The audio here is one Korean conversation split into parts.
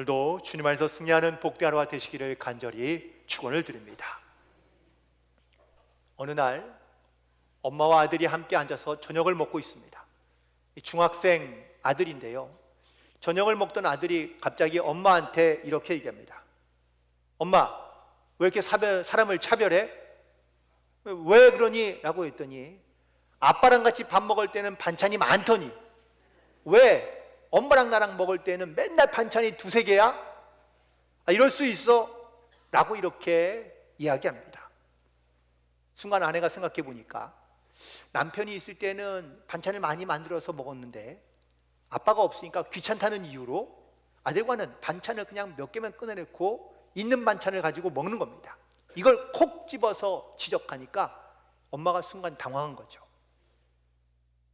오늘도 주님 안에서 승리하는 복된 하루가 되시기를 간절히 축원을 드립니다. 어느 날 엄마와 아들이 함께 앉아서 저녁을 먹고 있습니다. 중학생 아들인데요, 저녁을 먹던 아들이 갑자기 엄마한테 이렇게 얘기합니다. 엄마, 왜 이렇게 사람을 차별해? 왜 그러니? 라고 했더니 아빠랑 같이 밥 먹을 때는 반찬이 많더니 왜 엄마랑 나랑 먹을 때는 맨날 반찬이 두세 개야? 이럴 수 있어? 라고 이렇게 이야기합니다. 순간 아내가 생각해 보니까 남편이 있을 때는 반찬을 많이 만들어서 먹었는데 아빠가 없으니까 귀찮다는 이유로 아들과는 반찬을 그냥 몇 개만 꺼내놓고 있는 반찬을 가지고 먹는 겁니다. 이걸 콕 집어서 지적하니까 엄마가 순간 당황한 거죠.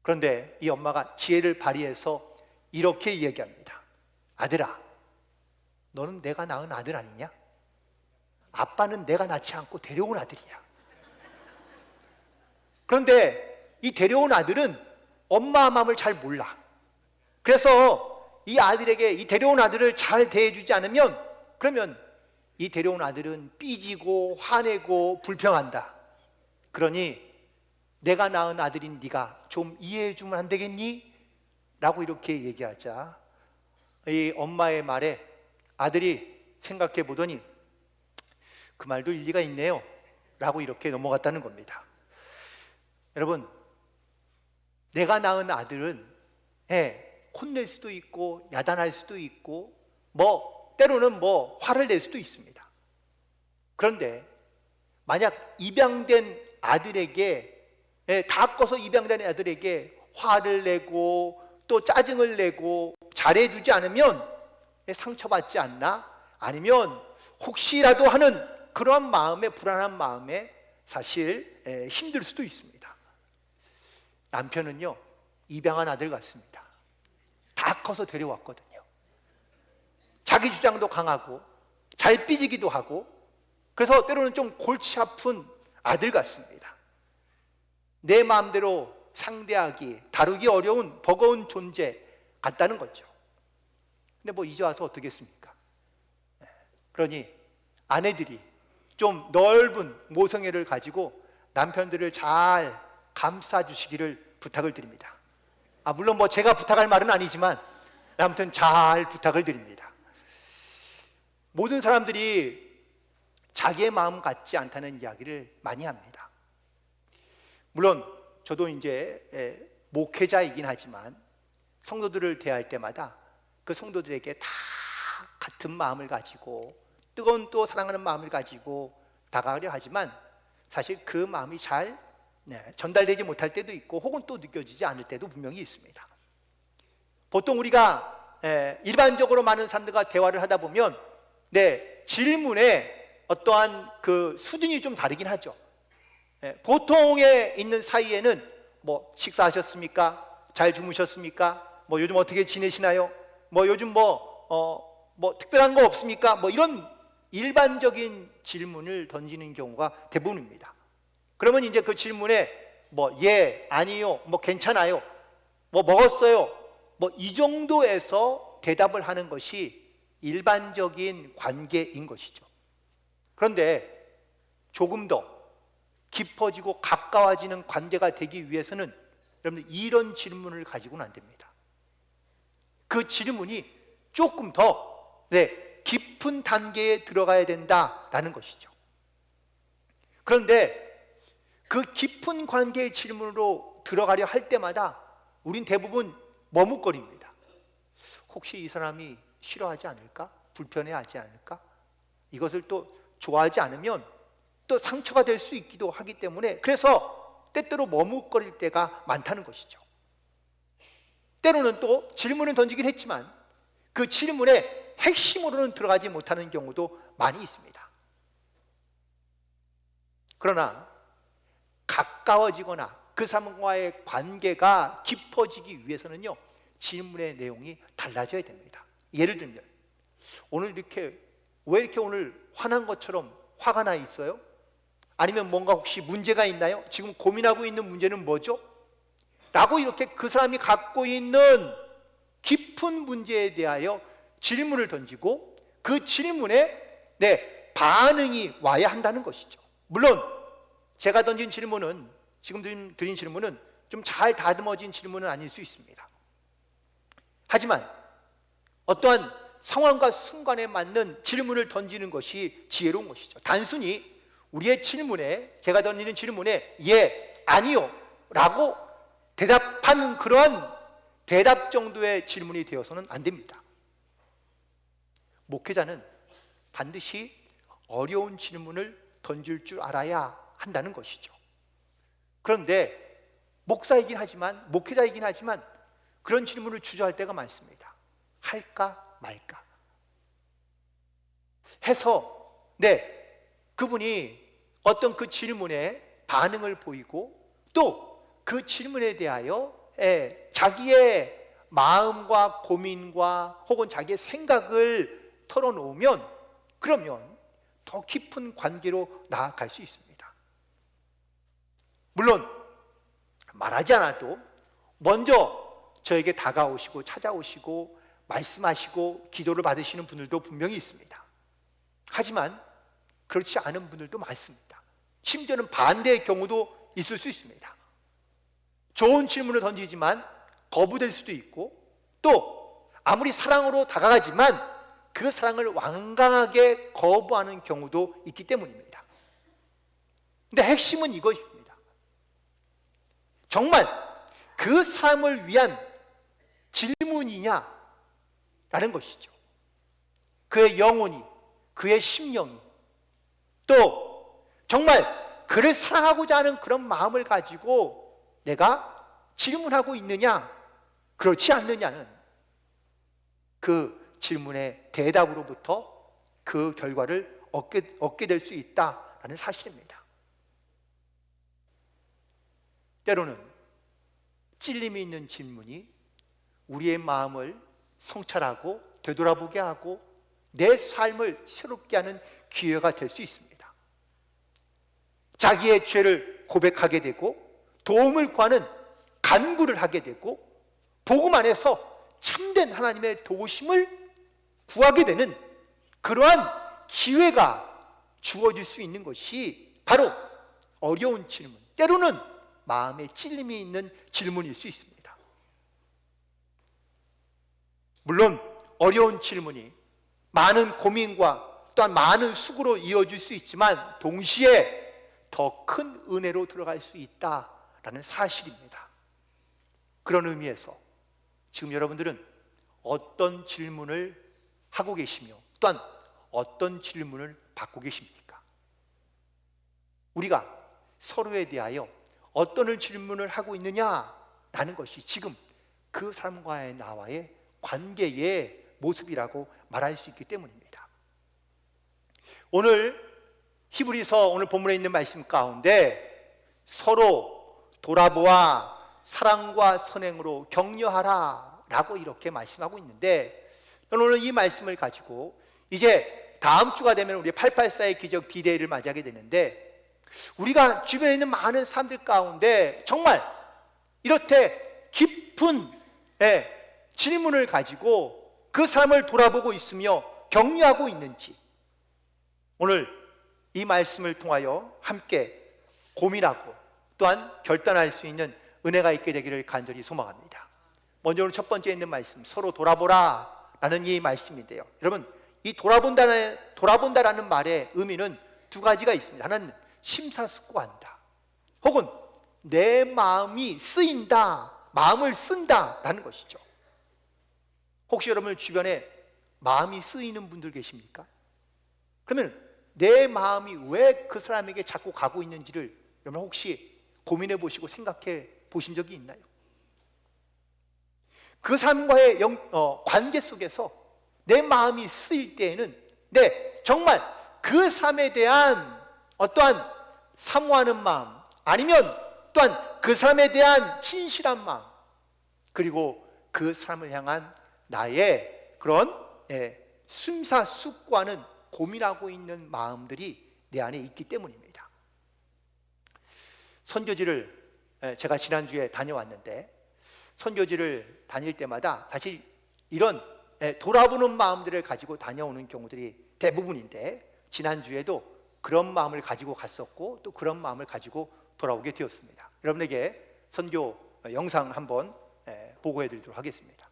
그런데 이 엄마가 지혜를 발휘해서 이렇게 이야기합니다. 아들아, 너는 내가 낳은 아들 아니냐? 아빠는 내가 낳지 않고 데려온 아들이야. 그런데 이 데려온 아들은 엄마 마음을 잘 몰라. 그래서 이 아들에게 이 데려온 아들을 잘 대해주지 않으면 그러면 이 데려온 아들은 삐지고 화내고 불평한다. 그러니 내가 낳은 아들인 네가 좀 이해해주면 안 되겠니? 라고 이렇게 얘기하자 이 엄마의 말에 아들이 생각해 보더니 그 말도 일리가 있네요 라고 이렇게 넘어갔다는 겁니다. 여러분, 내가 낳은 아들은 혼낼 수도 있고 야단할 수도 있고 때로는 화를 낼 수도 있습니다. 그런데 만약 입양된 아들에게 다 커서 입양된 아들에게 화를 내고 또 짜증을 내고 잘해주지 않으면 상처받지 않나? 아니면 혹시라도 하는 그런 마음에, 불안한 마음에 사실 힘들 수도 있습니다. 남편은요, 입양한 아들 같습니다. 다 커서 데려왔거든요. 자기 주장도 강하고 잘 삐지기도 하고 그래서 때로는 좀 골치 아픈 아들 같습니다. 내 마음대로 상대하기, 다루기 어려운 버거운 존재 같다는 거죠. 근데 이제 와서 어떻겠습니까? 그러니 아내들이 좀 넓은 모성애를 가지고 남편들을 잘 감싸주시기를 부탁을 드립니다. 물론 제가 부탁할 말은 아니지만 아무튼 잘 부탁을 드립니다. 모든 사람들이 자기의 마음 같지 않다는 이야기를 많이 합니다. 물론 저도 이제 목회자이긴 하지만 성도들을 대할 때마다 그 성도들에게 다 같은 마음을 가지고 뜨거운 또 사랑하는 마음을 가지고 다가가려 하지만 사실 그 마음이 잘 전달되지 못할 때도 있고 혹은 또 느껴지지 않을 때도 분명히 있습니다. 보통 우리가 일반적으로 많은 사람들과 대화를 하다 보면 질문에 어떠한 그 수준이 좀 다르긴 하죠. 보통에 있는 사이에는 식사하셨습니까? 잘 주무셨습니까? 요즘 어떻게 지내시나요? 요즘 특별한 거 없습니까? 이런 일반적인 질문을 던지는 경우가 대부분입니다. 그러면 이제 그 질문에 예, 아니요, 괜찮아요, 먹었어요, 이 정도에서 대답을 하는 것이 일반적인 관계인 것이죠. 그런데 조금 더 깊어지고 가까워지는 관계가 되기 위해서는 여러분들 이런 질문을 가지고는 안 됩니다. 그 질문이 조금 더 깊은 단계에 들어가야 된다라는 것이죠. 그런데 그 깊은 관계의 질문으로 들어가려 할 때마다 우린 대부분 머뭇거립니다. 혹시 이 사람이 싫어하지 않을까? 불편해하지 않을까? 이것을 또 좋아하지 않으면 또 상처가 될 수 있기도 하기 때문에 그래서 때때로 머뭇거릴 때가 많다는 것이죠. 때로는 또 질문을 던지긴 했지만 그 질문의 핵심으로는 들어가지 못하는 경우도 많이 있습니다. 그러나 가까워지거나 그 사람과의 관계가 깊어지기 위해서는요, 질문의 내용이 달라져야 됩니다. 예를 들면 오늘 왜 이렇게 오늘 화난 것처럼 화가 나 있어요? 아니면 뭔가 혹시 문제가 있나요? 지금 고민하고 있는 문제는 뭐죠? 라고 이렇게 그 사람이 갖고 있는 깊은 문제에 대하여 질문을 던지고 그 질문에 반응이 와야 한다는 것이죠. 물론 제가 던진 질문은, 지금 드린 질문은 좀 잘 다듬어진 질문은 아닐 수 있습니다. 하지만 어떠한 상황과 순간에 맞는 질문을 던지는 것이 지혜로운 것이죠. 단순히 우리의 질문에, 제가 던지는 질문에 예, 아니요 라고 대답하는 그러한 대답 정도의 질문이 되어서는 안 됩니다. 목회자는 반드시 어려운 질문을 던질 줄 알아야 한다는 것이죠. 그런데 목사이긴 하지만, 목회자이긴 하지만 그런 질문을 주저할 때가 많습니다. 할까 말까 해서 그분이 어떤 그 질문에 반응을 보이고 또 그 질문에 대하여 자기의 마음과 고민과 혹은 자기의 생각을 털어놓으면, 그러면 더 깊은 관계로 나아갈 수 있습니다. 물론 말하지 않아도 먼저 저에게 다가오시고 찾아오시고 말씀하시고 기도를 받으시는 분들도 분명히 있습니다. 하지만 그렇지 않은 분들도 많습니다. 심지어는 반대의 경우도 있을 수 있습니다. 좋은 질문을 던지지만 거부될 수도 있고, 또 아무리 사랑으로 다가가지만 그 사랑을 완강하게 거부하는 경우도 있기 때문입니다. 근데 핵심은 이것입니다. 정말 그 사람을 위한 질문이냐 라는 것이죠. 그의 영혼이, 그의 심령이, 또 정말 그를 사랑하고자 하는 그런 마음을 가지고 내가 질문하고 있느냐, 그렇지 않느냐는 그 질문의 대답으로부터 그 결과를 얻게 될 수 있다라는 사실입니다. 때로는 찔림이 있는 질문이 우리의 마음을 성찰하고 되돌아보게 하고 내 삶을 새롭게 하는 기회가 될 수 있습니다. 자기의 죄를 고백하게 되고 도움을 구하는 간구를 하게 되고 복음 안에서 참된 하나님의 도우심을 구하게 되는 그러한 기회가 주어질 수 있는 것이 바로 어려운 질문, 때로는 마음에 찔림이 있는 질문일 수 있습니다. 물론 어려운 질문이 많은 고민과 또한 많은 수고로 이어질 수 있지만 동시에 더 큰 은혜로 들어갈 수 있다라는 사실입니다. 그런 의미에서 지금 여러분들은 어떤 질문을 하고 계시며 또한 어떤 질문을 받고 계십니까? 우리가 서로에 대하여 어떤 질문을 하고 있느냐라는 것이 지금 그 사람과의 나와의 관계의 모습이라고 말할 수 있기 때문입니다. 오늘 히브리서 오늘 본문에 있는 말씀 가운데 서로 돌아보아 사랑과 선행으로 격려하라 라고 이렇게 말씀하고 있는데, 오늘 이 말씀을 가지고 이제 다음 주가 되면 우리 884의 기적 D-Day를 맞이하게 되는데, 우리가 주변에 있는 많은 사람들 가운데 정말 이렇게 깊은 질문을 가지고 그 사람을 돌아보고 있으며 격려하고 있는지, 오늘 이 말씀을 통하여 함께 고민하고 또한 결단할 수 있는 은혜가 있게 되기를 간절히 소망합니다. 먼저 오늘 첫 번째 있는 말씀, 서로 돌아보라 라는 이 말씀인데요, 여러분, 이 돌아본다라는 말의 의미는 두 가지가 있습니다. 하나는 심사숙고한다, 혹은 내 마음이 쓰인다, 마음을 쓴다 라는 것이죠. 혹시 여러분 주변에 마음이 쓰이는 분들 계십니까? 그러면 내 마음이 왜 그 사람에게 자꾸 가고 있는지를 여러분 혹시 고민해 보시고 생각해 보신 적이 있나요? 그 사람과의 관계 속에서 내 마음이 쓰일 때에는 정말 그 사람에 대한 어떠한 사모하는 마음, 아니면 또한 그 사람에 대한 진실한 마음, 그리고 그 사람을 향한 나의 그런 심사숙고하는 고민하고 있는 마음들이 내 안에 있기 때문입니다. 선교지를 제가 지난주에 다녀왔는데, 선교지를 다닐 때마다 사실 이런 돌아보는 마음들을 가지고 다녀오는 경우들이 대부분인데, 지난주에도 그런 마음을 가지고 갔었고 또 그런 마음을 가지고 돌아오게 되었습니다. 여러분에게 선교 영상 한번 보고해 드리도록 하겠습니다.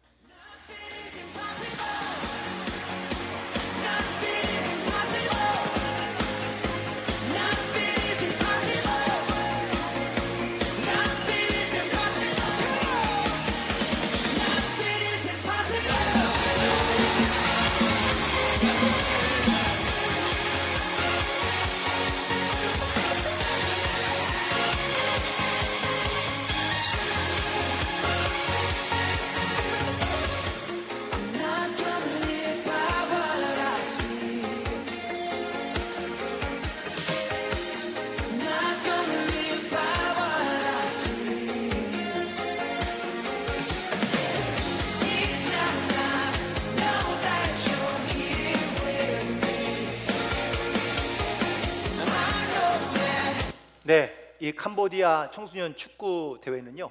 네, 이 캄보디아 청소년 축구 대회는요,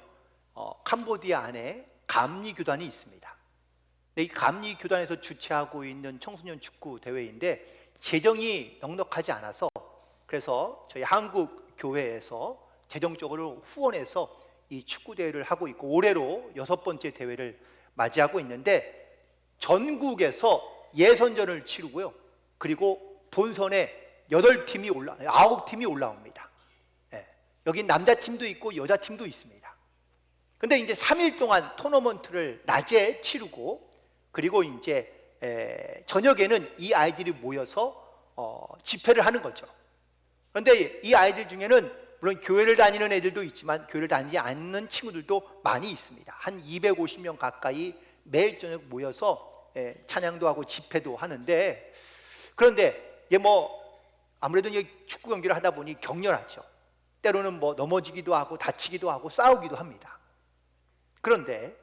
캄보디아 안에 감리 교단이 있습니다. 네, 이 감리 교단에서 주최하고 있는 청소년 축구 대회인데 재정이 넉넉하지 않아서, 그래서 저희 한국 교회에서 재정적으로 후원해서 이 축구 대회를 하고 있고 올해로 6번째 대회를 맞이하고 있는데, 전국에서 예선전을 치르고요, 그리고 본선에 9팀이 올라옵니다. 여기 남자 팀도 있고 여자 팀도 있습니다. 근데 이제 3일 동안 토너먼트를 낮에 치르고, 그리고 이제 저녁에는 이 아이들이 모여서 집회를 하는 거죠. 그런데 이 아이들 중에는 물론 교회를 다니는 애들도 있지만 교회를 다니지 않는 친구들도 많이 있습니다. 한 250명 가까이 매일 저녁 모여서 찬양도 하고 집회도 하는데, 그런데 아무래도 축구 경기를 하다 보니 격렬하죠. 때로는 넘어지기도 하고 다치기도 하고 싸우기도 합니다. 그런데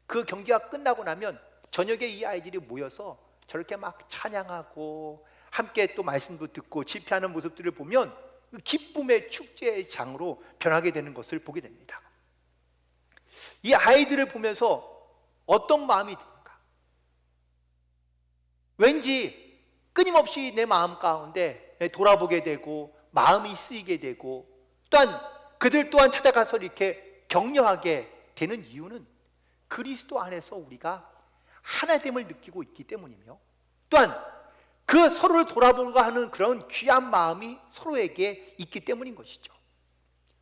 그 경기가 끝나고 나면 저녁에 이 아이들이 모여서 저렇게 막 찬양하고 함께 또 말씀도 듣고 집회하는 모습들을 보면 기쁨의 축제의 장으로 변하게 되는 것을 보게 됩니다. 이 아이들을 보면서 어떤 마음이 듭니까? 왠지 끊임없이 내 마음 가운데 돌아보게 되고 마음이 쓰이게 되고, 또한 그들 또한 찾아가서 이렇게 격려하게 되는 이유는 그리스도 안에서 우리가 하나됨을 느끼고 있기 때문이며, 또한 그 서로를 돌아보고 하는 그런 귀한 마음이 서로에게 있기 때문인 것이죠.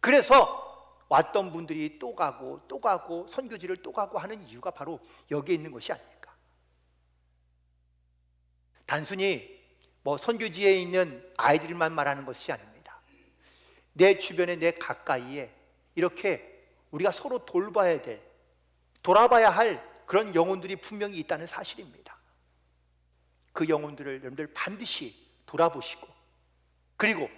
그래서 왔던 분들이 또 가고 또 가고 선교지를 또 가고 하는 이유가 바로 여기에 있는 것이 아닐까. 단순히 선교지에 있는 아이들만 말하는 것이 아닙니다. 내 주변에, 내 가까이에 이렇게 우리가 서로 돌아봐야 할 그런 영혼들이 분명히 있다는 사실입니다. 그 영혼들을 여러분들 반드시 돌아보시고, 그리고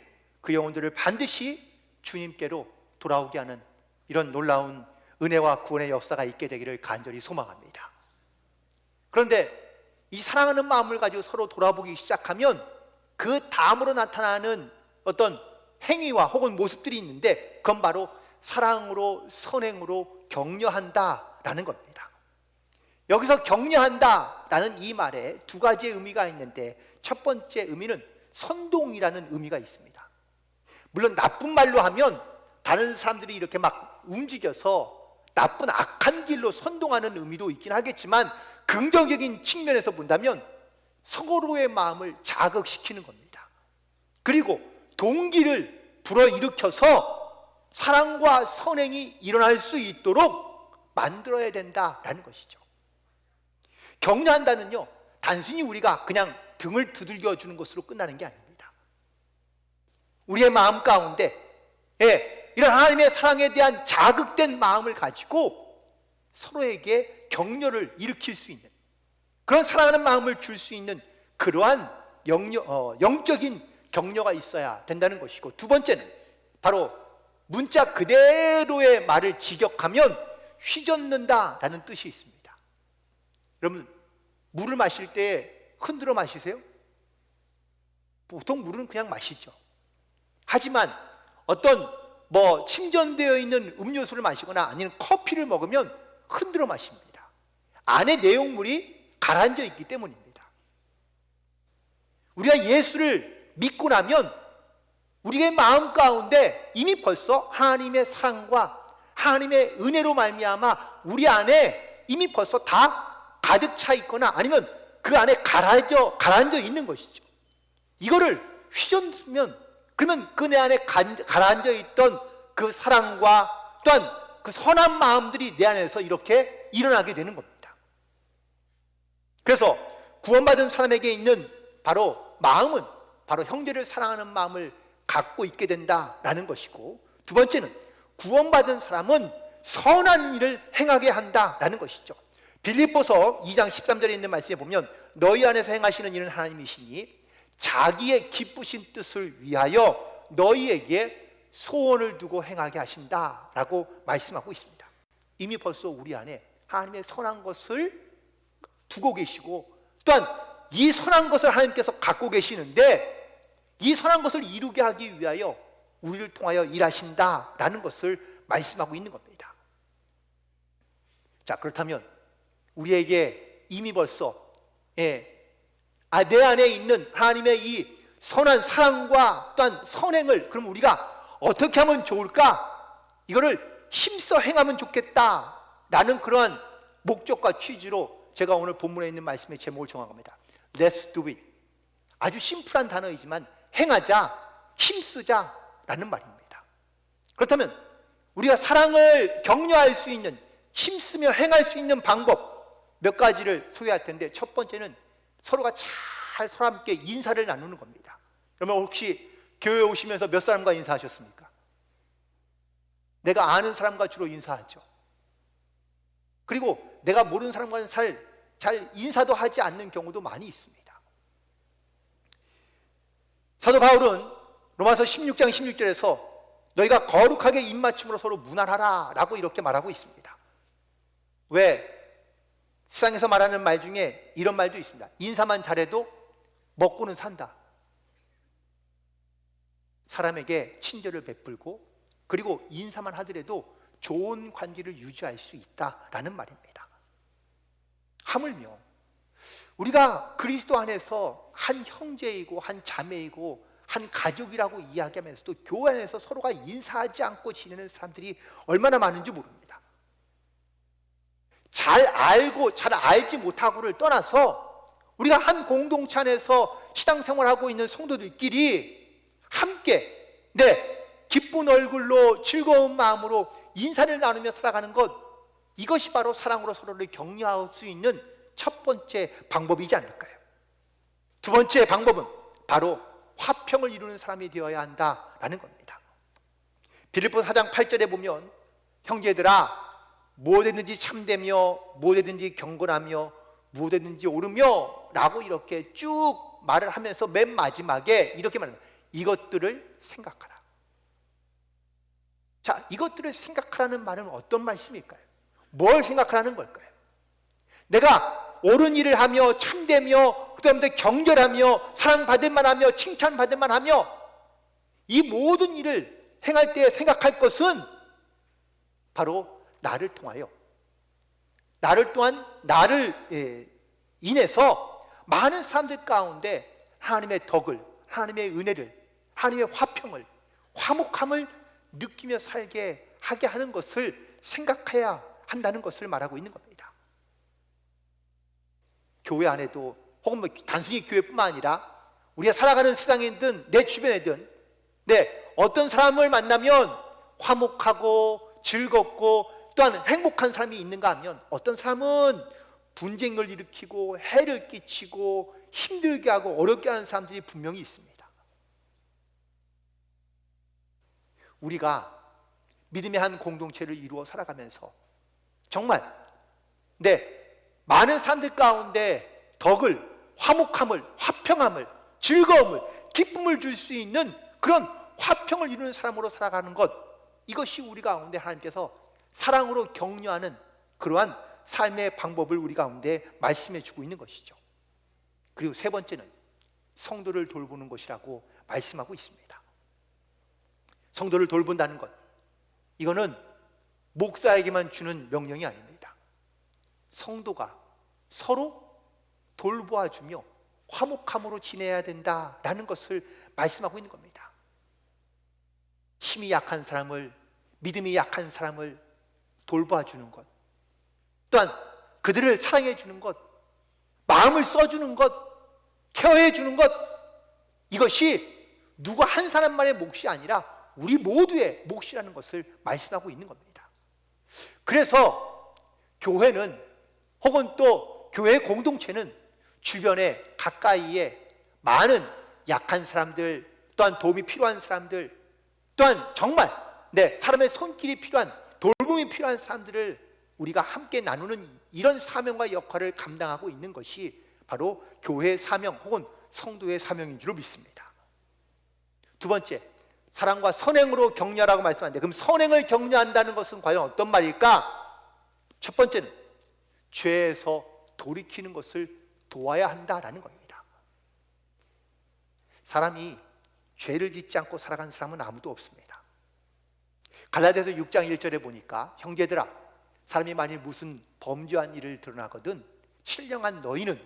그 영혼들을 반드시 주님께로 돌아오게 하는 이런 놀라운 은혜와 구원의 역사가 있게 되기를 간절히 소망합니다. 그런데 이 사랑하는 마음을 가지고 서로 돌아보기 시작하면 그 다음으로 나타나는 어떤 행위와 혹은 모습들이 있는데, 그건 바로 사랑으로 선행으로 격려한다라는 겁니다. 여기서 격려한다라는 이 말에 두 가지의 의미가 있는데, 첫 번째 의미는 선동이라는 의미가 있습니다. 물론 나쁜 말로 하면 다른 사람들이 이렇게 막 움직여서 나쁜 악한 길로 선동하는 의미도 있긴 하겠지만, 긍정적인 측면에서 본다면 서로의 마음을 자극시키는 겁니다. 그리고 동기를 불어일으켜서 사랑과 선행이 일어날 수 있도록 만들어야 된다라는 것이죠. 격려한다는요, 단순히 우리가 그냥 등을 두들겨 주는 것으로 끝나는 게 아닙니다. 우리의 마음 가운데 이런 하나님의 사랑에 대한 자극된 마음을 가지고 서로에게 격려를 일으킬 수 있는, 그런 사랑하는 마음을 줄 수 있는 그러한 영적인 격려가 있어야 된다는 것이고, 두 번째는 바로 문자 그대로의 말을 직역하면 휘젓는다라는 뜻이 있습니다. 여러분, 물을 마실 때 흔들어 마시세요? 보통 물은 그냥 마시죠. 하지만 어떤 침전되어 있는 음료수를 마시거나 아니면 커피를 먹으면 흔들어 마십니다. 안에 내용물이 가라앉아 있기 때문입니다. 우리가 예수를 믿고 나면 우리의 마음 가운데 이미 벌써 하나님의 사랑과 하나님의 은혜로 말미암아 우리 안에 이미 벌써 다 가득 차 있거나 아니면 그 안에 가라앉아 있는 것이죠. 이거를 휘젓으면 그러면 그 내 안에 가라앉아 있던 그 사랑과 또한 그 선한 마음들이 내 안에서 이렇게 일어나게 되는 겁니다. 그래서 구원받은 사람에게 있는 바로 마음은 바로 형제를 사랑하는 마음을 갖고 있게 된다라는 것이고, 두 번째는 구원받은 사람은 선한 일을 행하게 한다라는 것이죠. 빌립보서 2장 13절에 있는 말씀에 보면 너희 안에서 행하시는 일은 하나님이시니 자기의 기쁘신 뜻을 위하여 너희에게 소원을 두고 행하게 하신다라고 말씀하고 있습니다. 이미 벌써 우리 안에 하나님의 선한 것을 두고 계시고 또한 이 선한 것을 하나님께서 갖고 계시는데 이 선한 것을 이루게 하기 위하여 우리를 통하여 일하신다라는 것을 말씀하고 있는 겁니다. 자, 그렇다면 우리에게 이미 벌써 내 안에 있는 하나님의 이 선한 사랑과 또한 선행을 그럼 우리가 어떻게 하면 좋을까? 이거를 힘써 행하면 좋겠다라는 그러한 목적과 취지로 제가 오늘 본문에 있는 말씀의 제목을 정한 겁니다. Let's do it. 아주 심플한 단어이지만 행하자, 힘쓰자라는 말입니다. 그렇다면 우리가 사랑을 격려할 수 있는, 힘쓰며 행할 수 있는 방법 몇 가지를 소개할 텐데, 첫 번째는 서로가 잘 서로 함께 인사를 나누는 겁니다. 여러분 혹시 교회에 오시면서 몇 사람과 인사하셨습니까? 내가 아는 사람과 주로 인사하죠. 그리고 내가 모르는 사람과는 잘 인사도 하지 않는 경우도 많이 있습니다. 사도 바울은 로마서 16장 16절에서 너희가 거룩하게 입맞춤으로 서로 문안하라 라고 이렇게 말하고 있습니다. 왜? 세상에서 말하는 말 중에 이런 말도 있습니다. 인사만 잘해도 먹고는 산다. 사람에게 친절을 베풀고 그리고 인사만 하더라도 좋은 관계를 유지할 수 있다라는 말입니다. 하물며 우리가 그리스도 안에서 한 형제이고 한 자매이고 한 가족이라고 이야기하면서도 교회 안에서 서로가 인사하지 않고 지내는 사람들이 얼마나 많은지 모릅니다. 잘 알고 잘 알지 못하고를 떠나서 우리가 한 공동체 안에서 신앙생활하고 있는 성도들끼리 함께 기쁜 얼굴로 즐거운 마음으로 인사를 나누며 살아가는 것, 이것이 바로 사랑으로 서로를 격려할 수 있는 첫 번째 방법이지 않을까요? 두 번째 방법은 바로 화평을 이루는 사람이 되어야 한다라는 겁니다. 빌립보 4장 8절에 보면 형제들아 무엇이든지 참되며 무엇이든지 경건하며 무엇이든지 옳으며 라고 이렇게 쭉 말을 하면서 맨 마지막에 이렇게 말합니다. 이것들을 생각하라. 자, 이것들을 생각하라는 말은 어떤 말씀일까요? 뭘 생각하라는 걸까요? 내가 옳은 일을 하며 참되며 그다음에 경결하며 사랑받을 만하며 칭찬받을 만하며 이 모든 일을 행할 때 생각할 것은 바로 나를 통하여 나를 인해서 많은 사람들 가운데 하나님의 덕을, 하나님의 은혜를, 하나님의 화평을, 화목함을 느끼며 살게 하게 하는 것을 생각해야 한다는 것을 말하고 있는 겁니다. 교회 안에도 혹은 단순히 교회뿐만 아니라 우리가 살아가는 세상이든 내 주변에든 어떤 사람을 만나면 화목하고 즐겁고 또한 행복한 사람이 있는가 하면 어떤 사람은 분쟁을 일으키고 해를 끼치고 힘들게 하고 어렵게 하는 사람들이 분명히 있습니다. 우리가 믿음의 한 공동체를 이루어 살아가면서 정말 많은 사람들 가운데 덕을, 화목함을, 화평함을, 즐거움을, 기쁨을 줄 수 있는 그런 화평을 이루는 사람으로 살아가는 것, 이것이 우리 가운데 하나님께서 사랑으로 격려하는 그러한 삶의 방법을 우리 가운데 말씀해 주고 있는 것이죠. 그리고 세 번째는 성도를 돌보는 것이라고 말씀하고 있습니다. 성도를 돌본다는 것, 이거는 목사에게만 주는 명령이 아닙니다. 성도가 서로 돌보아주며 화목함으로 지내야 된다라는 것을 말씀하고 있는 겁니다. 힘이 약한 사람을, 믿음이 약한 사람을 돌봐주는 것, 또한 그들을 사랑해 주는 것, 마음을 써주는 것, 케어해 주는 것, 이것이 누구 한 사람만의 몫이 아니라 우리 모두의 몫이라는 것을 말씀하고 있는 겁니다. 그래서 교회는, 혹은 또 교회 공동체는 주변에 가까이에 많은 약한 사람들, 또한 도움이 필요한 사람들, 또한 정말 사람의 손길이 필요한, 돌봄이 필요한 사람들을 우리가 함께 나누는 이런 사명과 역할을 감당하고 있는 것이 바로 교회의 사명 혹은 성도의 사명인 줄로 믿습니다. 두 번째, 사랑과 선행으로 격려하라고 말씀하는데, 그럼 선행을 격려한다는 것은 과연 어떤 말일까? 첫 번째는 죄에서 돌이키는 것을 도와야 한다라는 겁니다. 사람이 죄를 짓지 않고 살아가는 사람은 아무도 없습니다. 갈라디아서 6장 1절에 보니까, 형제들아, 사람이 만일 무슨 범죄한 일을 드러나거든 신령한 너희는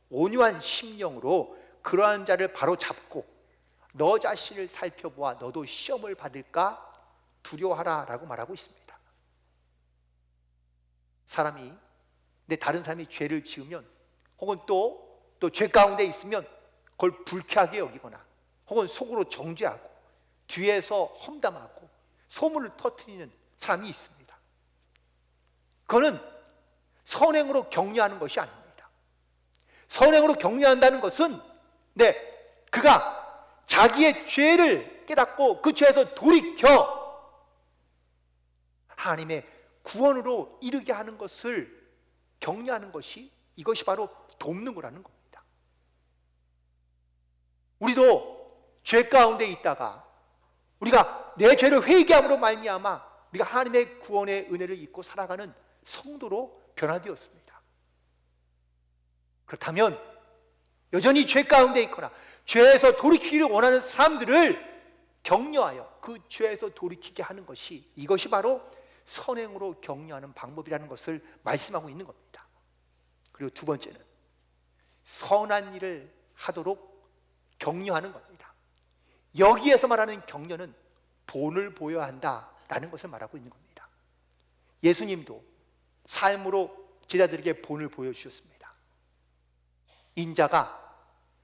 온유한 심령으로 그러한 자를 바로 잡고 너 자신을 살펴보아 너도 시험을 받을까 두려워하라 라고 말하고 있습니다. 사람이, 다른 사람이 죄를 지으면, 혹은 또 죄 가운데 있으면 그걸 불쾌하게 여기거나, 혹은 속으로 정죄하고 뒤에서 험담하고 소문을 터뜨리는 사람이 있습니다. 그거는 선행으로 격려하는 것이 아닙니다. 선행으로 격려한다는 것은 그가 자기의 죄를 깨닫고 그 죄에서 돌이켜 하나님의 구원으로 이르게 하는 것을 격려하는 것이, 이것이 바로 돕는 거라는 겁니다. 우리도 죄 가운데 있다가 우리가 내 죄를 회개함으로 말미암아 우리가 하나님의 구원의 은혜를 입고 살아가는 성도로 변화되었습니다. 그렇다면 여전히 죄 가운데 있거나 죄에서 돌이키기를 원하는 사람들을 격려하여 그 죄에서 돌이키게 하는 것이, 이것이 바로 선행으로 격려하는 방법이라는 것을 말씀하고 있는 겁니다. 그리고 두 번째는 선한 일을 하도록 격려하는 겁니다. 여기에서 말하는 격려는 본을 보여야 한다라는 것을 말하고 있는 겁니다. 예수님도 삶으로 제자들에게 본을 보여주셨습니다. 인자가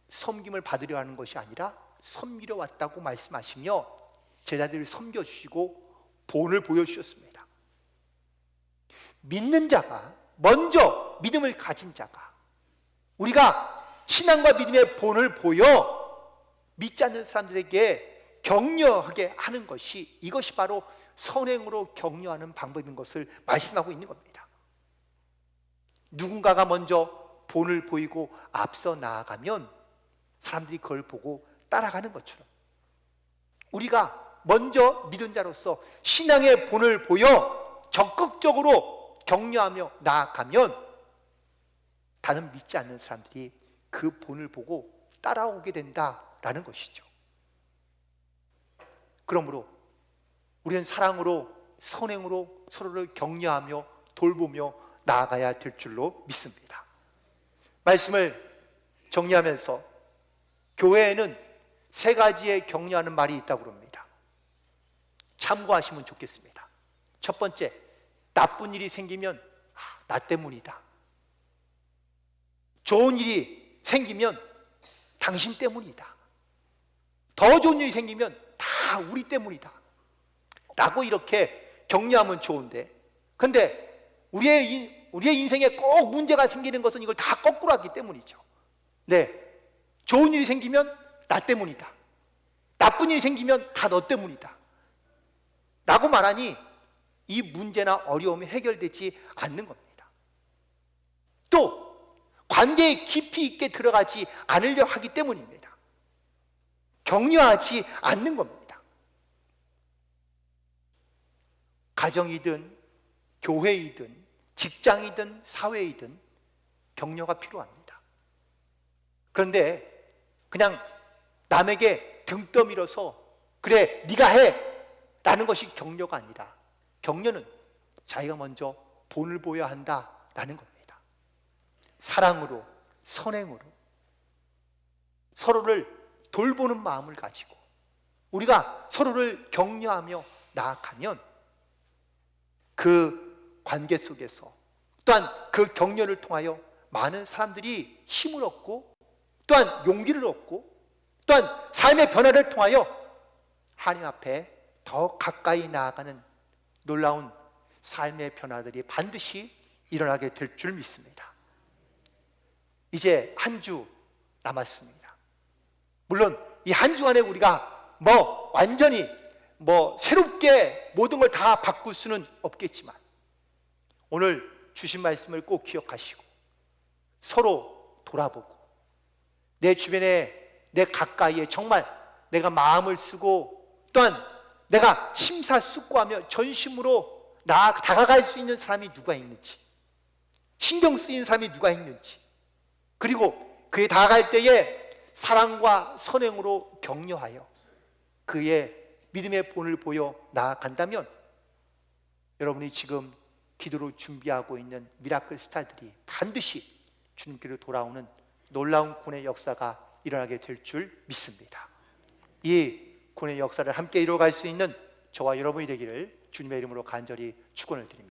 섬김을 받으려 하는 것이 아니라 섬기려 왔다고 말씀하시며 제자들을 섬겨주시고 본을 보여주셨습니다. 믿는 자가, 먼저 믿음을 가진 자가, 우리가 신앙과 믿음의 본을 보여 믿지 않는 사람들에게 격려하게 하는 것이, 이것이 바로 선행으로 격려하는 방법인 것을 말씀하고 있는 겁니다. 누군가가 먼저 본을 보이고 앞서 나아가면 사람들이 그걸 보고 따라가는 것처럼, 우리가 먼저 믿은 자로서 신앙의 본을 보여 적극적으로 격려하며 나아가면 다른 믿지 않는 사람들이 그 본을 보고 따라오게 된다라는 것이죠. 그러므로 우리는 사랑으로, 선행으로 서로를 격려하며 돌보며 나아가야 될 줄로 믿습니다. 말씀을 정리하면서 교회에는 세 가지의 격려하는 말이 있다고 합니다. 참고하시면 좋겠습니다. 첫 번째, 나쁜 일이 생기면 나 때문이다. 좋은 일이 생기면 당신 때문이다. 더 좋은 일이 생기면 다 우리 때문이다 라고 이렇게 격려하면 좋은데, 근데 우리의 인생에 꼭 문제가 생기는 것은 이걸 다 거꾸로 하기 때문이죠. 좋은 일이 생기면 나 때문이다. 나쁜 일이 생기면 다 너 때문이다 라고 말하니 이 문제나 어려움이 해결되지 않는 겁니다. 또 관계에 깊이 있게 들어가지 않으려 하기 때문입니다. 격려하지 않는 겁니다. 가정이든 교회이든 직장이든 사회이든 격려가 필요합니다. 그런데 그냥 남에게 등 떠밀어서 그래 네가 해 라는 것이 격려가 아니라, 격려는 자기가 먼저 본을 보여야 한다라는 겁니다. 사랑으로, 선행으로 서로를 돌보는 마음을 가지고 우리가 서로를 격려하며 나아가면 그 관계 속에서 또한 그 격려를 통하여 많은 사람들이 힘을 얻고 또한 용기를 얻고 또한 삶의 변화를 통하여 하나님 앞에 더 가까이 나아가는 놀라운 삶의 변화들이 반드시 일어나게 될 줄 믿습니다. 이제 한 주 남았습니다. 물론 이 한 주간에 우리가 완전히 새롭게 모든 걸 다 바꿀 수는 없겠지만 오늘 주신 말씀을 꼭 기억하시고 서로 돌아보고 내 주변에 내 가까이에 정말 내가 마음을 쓰고 또한 내가 심사숙고하며 전심으로 다가갈 수 있는 사람이 누가 있는지, 신경 쓰이는 사람이 누가 있는지, 그리고 그에 다가갈 때에 사랑과 선행으로 격려하여 그의 믿음의 본을 보여 나아간다면 여러분이 지금 기도로 준비하고 있는 미라클 스타들이 반드시 주님께로 돌아오는 놀라운 구원의 역사가 일어나게 될 줄 믿습니다. 이 구원의 역사를 함께 이루어갈 수 있는 저와 여러분이 되기를 주님의 이름으로 간절히 축원을 드립니다.